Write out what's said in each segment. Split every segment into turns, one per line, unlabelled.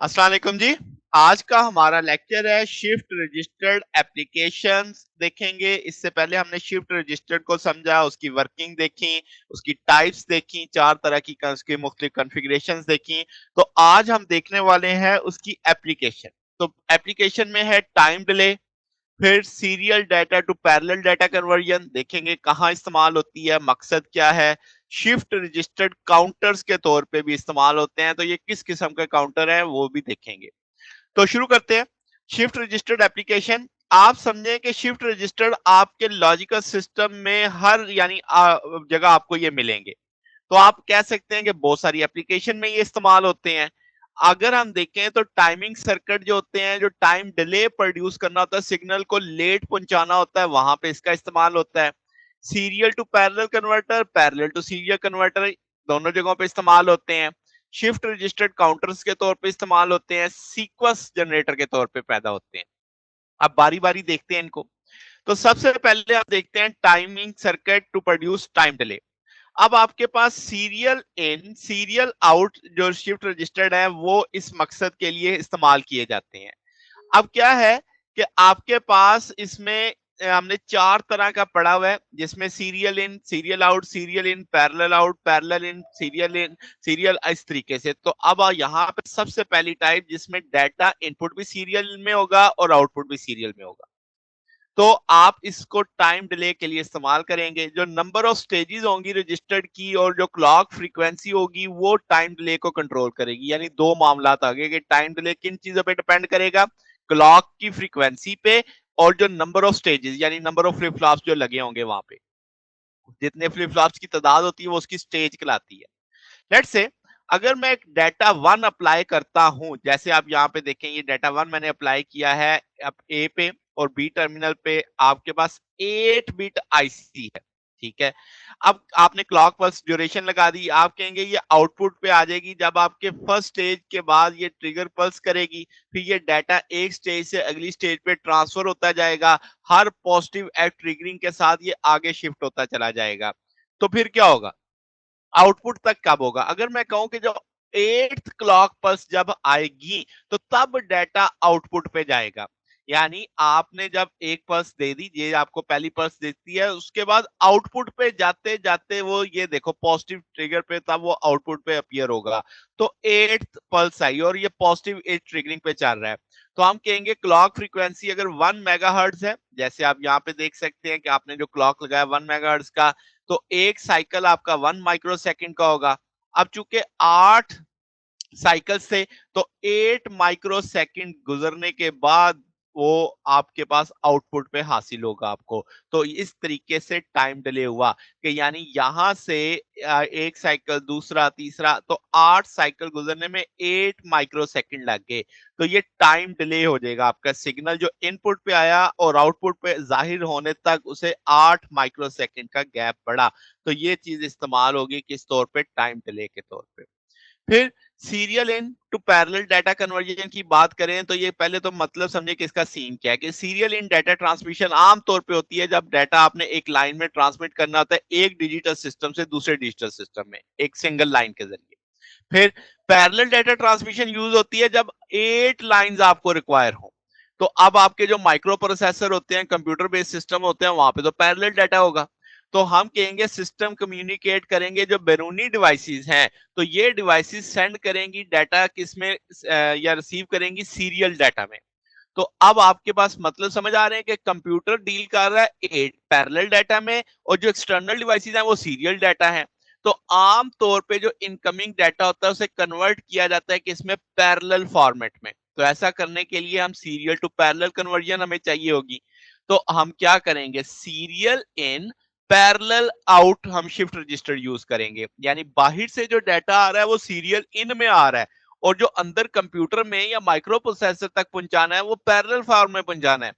अस्सलाम वालेकुम जी। आज का हमारा लेक्चर है शिफ्ट रजिस्टर्ड एप्लीकेशंस देखेंगे। इससे पहले हमने शिफ्ट रजिस्टर्ड को समझा, उसकी वर्किंग देखी, उसकी टाइप्स देखी, चार तरह की उसकी मुख्तलिफ कॉन्फ़िगरेशंस देखी। तो आज हम देखने वाले हैं उसकी एप्लीकेशन। तो एप्लीकेशन में है टाइम डिले, फिर serial data to parallel data conversion देखेंगे कहाँ इस्तेमाल होती है, मकसद क्या है। शिफ्ट रजिस्टर्ड काउंटर्स के तौर पे भी इस्तेमाल होते हैं, तो ये किस किस्म के काउंटर हैं वो भी देखेंगे। तो शुरू करते हैं। शिफ्ट रजिस्टर्ड एप्लीकेशन, आप समझें कि शिफ्ट रजिस्टर्ड आपके लॉजिकल सिस्टम में हर यानी जगह आपको ये मिलेंगे। तो आप कह सकते हैं कि बहुत सारी एप्लीकेशन में ये इस्तेमाल होते हैं। अगर हम देखें तो टाइमिंग सर्किट जो होते हैं, जो टाइम डिले प्रोड्यूस करना होता है, सिग्नल को लेट पहुंचाना होता है, वहां पे इसका इस्तेमाल होता है। Serial to parallel converter, parallel to serial converter, दोनों जगहों पे इस्तेमाल होते हैं। शिफ्ट रजिस्टर्ड काउंटर्स के तौर पे इस्तेमाल होते हैं, सीक्वेंस जनरेटर के तौर पे पैदा होते हैं। अब बारी बारी देखते हैं इनको। तो सबसे पहले आप देखते हैं timing circuit to produce time delay. अब आपके पास सीरियल इन सीरियल आउट जो शिफ्ट रजिस्टर्ड है वो इस मकसद के लिए इस्तेमाल किए जाते हैं। अब क्या है कि आपके पास इसमें हमने चार तरह का पढ़ा हुआ है, जिसमें serial in, serial out, serial in parallel out, parallel in serial, इस तरीके से। तो अब यहाँ पे सबसे पहली टाइप जिसमें डाटा इनपुट भी सीरियल में होगा और आउटपुट भी सीरियल में होगा, तो आप इसको टाइम डिले के लिए इस्तेमाल करेंगे। जो नंबर ऑफ स्टेजेस होंगी रजिस्टर्ड की और जो क्लॉक फ्रीक्वेंसी होगी वो टाइम डिले को कंट्रोल करेगी। यानी दो मामला आ गए कि टाइम डिले किन चीजों पे डिपेंड करेगा, क्लॉक की फ्रीक्वेंसी पे और जो नंबर ऑफ स्टेजेस यानी नंबर ऑफ फ्लिप फ्लॉप्स जो लगे होंगे वहां पे। जितने फ्लिप फ्लॉप्स की तादाद होती है वो उसकी स्टेज कहलाती है। लेट्स से अगर मैं एक डाटा वन अप्लाई करता हूं, जैसे आप यहाँ पे देखें ये डाटा वन मैंने अप्लाई किया है अब ए पे, और बी टर्मिनल पे आपके पास 8 बिट आईसी है। ठीक है। अब आपने क्लॉक पल्स ड्यूरेशन लगा दी, आप कहेंगे ये आउटपुट पे आ जाएगी जब आपके फर्स्ट स्टेज के बाद ये ट्रिगर पल्स करेगी, फिर ये डाटा एक स्टेज से अगली स्टेज पे ट्रांसफर होता जाएगा। हर पॉजिटिव एक्ट ट्रिगरिंग के साथ ये आगे शिफ्ट होता चला जाएगा। तो फिर क्या होगा, आउटपुट तक कब होगा? अगर मैं कहूं कि जो 8th क्लॉक पल्स जब आएगी तो तब डाटा आउटपुट पे जाएगा। यानी आपने जब एक पल्स दे दी, ये आपको पहली पल्स देती है, उसके बाद आउटपुट पे जाते जाते वो ये देखो पॉजिटिव ट्रिगर पे तब वो आउटपुट पे अपीयर होगा। तो 8th पल्स आई और ये पॉजिटिव एज ट्रिगरिंग पे चल रहा है, तो हम कहेंगे क्लॉक फ्रीक्वेंसी अगर 1 मेगाहर्ट्ज है, जैसे आप यहाँ पे देख सकते हैं कि आपने जो क्लॉक लगाया 1 मेगाहर्ट्ज का, तो एक साइकिल आपका 1 माइक्रो सेकंड का होगा। अब चूंकि 8 साइकिल से, तो 8 माइक्रो सेकंड गुजरने के बाद वो आपके पास आउटपुट पे हासिल होगा आपको। तो इस तरीके से टाइम डिले हुआ कि यानी यहां से एक साइकिल, दूसरा, तीसरा, तो 8 साइकिल गुजरने में 8 माइक्रो सेकंड लग गए। तो ये टाइम डिले हो जाएगा, आपका सिग्नल जो इनपुट पे आया और आउटपुट पे जाहिर होने तक उसे 8 माइक्रो सेकंड का गैप पड़ा। तो ये चीज इस्तेमाल होगी किस तौर पे, टाइम डिले के तौर पे। फिर serial in to parallel data conversion की बात करें तो ये पहले तो मतलब समझे कि इसका सीन क्या है। कि सीरियल इन डाटा ट्रांसमिशन आम तौर पे होती है जब डाटा आपने एक लाइन में ट्रांसमिट करना होता है, एक डिजिटल सिस्टम से दूसरे डिजिटल सिस्टम में एक सिंगल लाइन के जरिए। फिर पैरेलल डाटा ट्रांसमिशन यूज होती है जब 8 लाइंस आपको रिक्वायर हो। तो अब आपके जो माइक्रो प्रोसेसर होते हैं, कंप्यूटर बेस्ड सिस्टम होते हैं, वहां पे तो पैरेलल डाटा होगा। तो हम कहेंगे सिस्टम कम्युनिकेट करेंगे जो बैरूनी डिवाइसेस हैं, तो ये डिवाइसेस सेंड करेंगी डाटा किसमें या रिसीव करेंगी सीरियल डाटा में। तो अब आपके पास मतलब समझ आ रहे हैं कि कंप्यूटर डील कर रहा है एट पैरेलल डाटा में और जो एक्सटर्नल डिवाइसेस हैं वो सीरियल डाटा है। तो आम तौर पे जो इनकमिंग डाटा होता है उसे कन्वर्ट किया जाता है कि इसमें पैरेलल फॉर्मेट में। तो ऐसा करने के लिए हम सीरियल टू पैरेलल कन्वर्जन हमें चाहिए होगी। तो हम क्या करेंगे, सीरियल इन पैरेलल आउट हम शिफ्ट रजिस्टर यूज करेंगे। यानी बाहर से जो डाटा आ रहा है वो सीरियल इन में आ रहा है और जो अंदर कंप्यूटर में या माइक्रो प्रोसेसर तक पहुंचाना है वो पैरेलल फॉर्म में पहुंचाना है।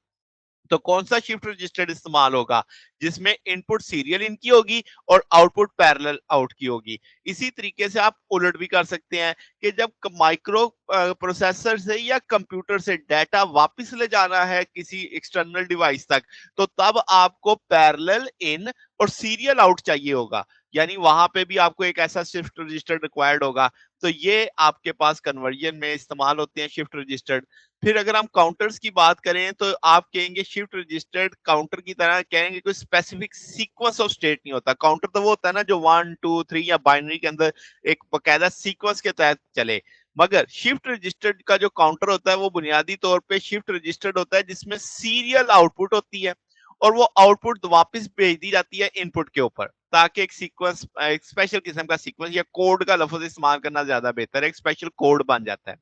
तो कौन सा शिफ्ट रजिस्टर्ड इस्तेमाल होगा जिसमें इनपुट सीरियल इन की होगी और आउटपुट पैरेलल आउट की होगी। इसी तरीके से आप उलट भी कर सकते हैं कि जब माइक्रो प्रोसेसर से या कंप्यूटर से डाटा वापस ले जाना है किसी एक्सटर्नल डिवाइस तक, तो तब आपको पैरेलल इन और सीरियल आउट चाहिए होगा। यानी वहां पे भी आपको एक ऐसा शिफ्ट रजिस्टर रिक्वायर्ड होगा। तो ये आपके पास कन्वर्जन में इस्तेमाल होते हैं शिफ्ट रजिस्टर्ड। फिर अगर हम काउंटर्स की बात करें तो आप कहेंगे शिफ्ट रजिस्टर्ड काउंटर की तरह कहेंगे कोई स्पेसिफिक सीक्वेंस ऑफ स्टेट नहीं होता। काउंटर तो वो होता है ना जो 1 2 3 या बाइनरी के अंदर एक बकायदा सीक्वेंस के तहत चले। मगर शिफ्ट रजिस्टर्ड का जो काउंटर होता है वो बुनियादी तौर पे शिफ्ट रजिस्टर्ड होता है जिसमें सीरियल आउटपुट होती है और वो आउटपुट वापस भेज दी जाती है इनपुट के ऊपर, ताकि एक सीक्वेंस, एक स्पेशल किस्म का सीक्वेंस या कोड का लफ्ज इस्तेमाल करना ज्यादा बेहतर है, एक स्पेशल कोड बन जाता है।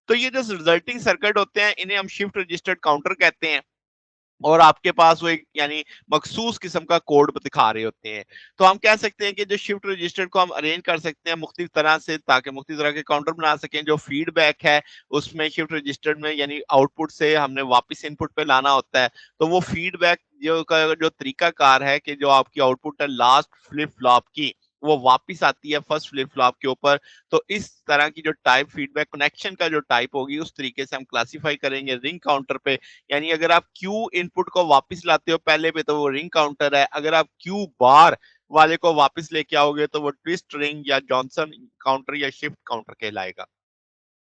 तो ये जो रिजल्टिंग सर्किट होते हैं इन्हें हम शिफ्ट रजिस्टर्ड काउंटर कहते हैं और आपके पास वो एक यानी मखसूस किस्म का कोड दिखा रहे होते हैं। तो हम कह सकते हैं कि जो शिफ्ट रजिस्टर को हम अरेंज कर सकते हैं मुख्तलिफ तरह से ताकि मुख्तलिफ तरह के काउंटर बना सकें। जो फीडबैक है उसमें शिफ्ट रजिस्टर में यानी आउटपुट से हमने वापस इनपुट पे लाना होता है। तो वो फीडबैक जो का जो तरीकाकार है कि जो आपकी आउटपुट है लास्ट फ्लिप फ्लॉप की वो वापस आती है फर्स्ट फ्लिप फ्लॉप के ऊपर। तो इस तरह की जो टाइप फीडबैक कनेक्शन का जो टाइप होगी उस तरीके से हम क्लासिफाई करेंगे रिंग काउंटर पे। यानी अगर आप क्यू इनपुट को वापस लाते हो पहले पे तो वो रिंग काउंटर है, अगर आप क्यू बार वाले को वापस लेके आओगे तो वो ट्विस्ट रिंग या जॉनसन काउंटर या शिफ्ट काउंटर कहलाएगा।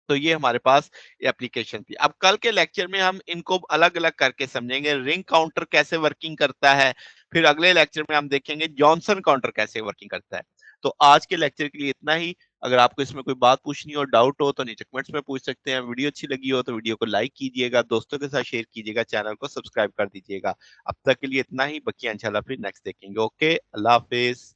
तो ये हमारे पास एप्लीकेशन थी। अब कल के लेक्चर में हम इनको अलग-अलग करके समझेंगे, रिंग काउंटर कैसे वर्किंग करता है, फिर अगले लेक्चर में हम देखेंगे जॉनसन काउंटर कैसे वर्किंग करता है। तो आज के लेक्चर के लिए इतना ही। अगर आपको इसमें कोई बात पूछनी हो, डाउट हो तो नीचे कमेंट्स में पूछ सकते हैं। वीडियो अच्छी लगी हो तो वीडियो को लाइक कीजिएगा, दोस्तों के साथ शेयर कीजिएगा, चैनल को सब्सक्राइब कर दीजिएगा। अब तक के लिए इतना ही, बाकी इंशाल्लाह फिर नेक्स्ट देखेंगे। ओके, अल्लाह हाफ़िज़।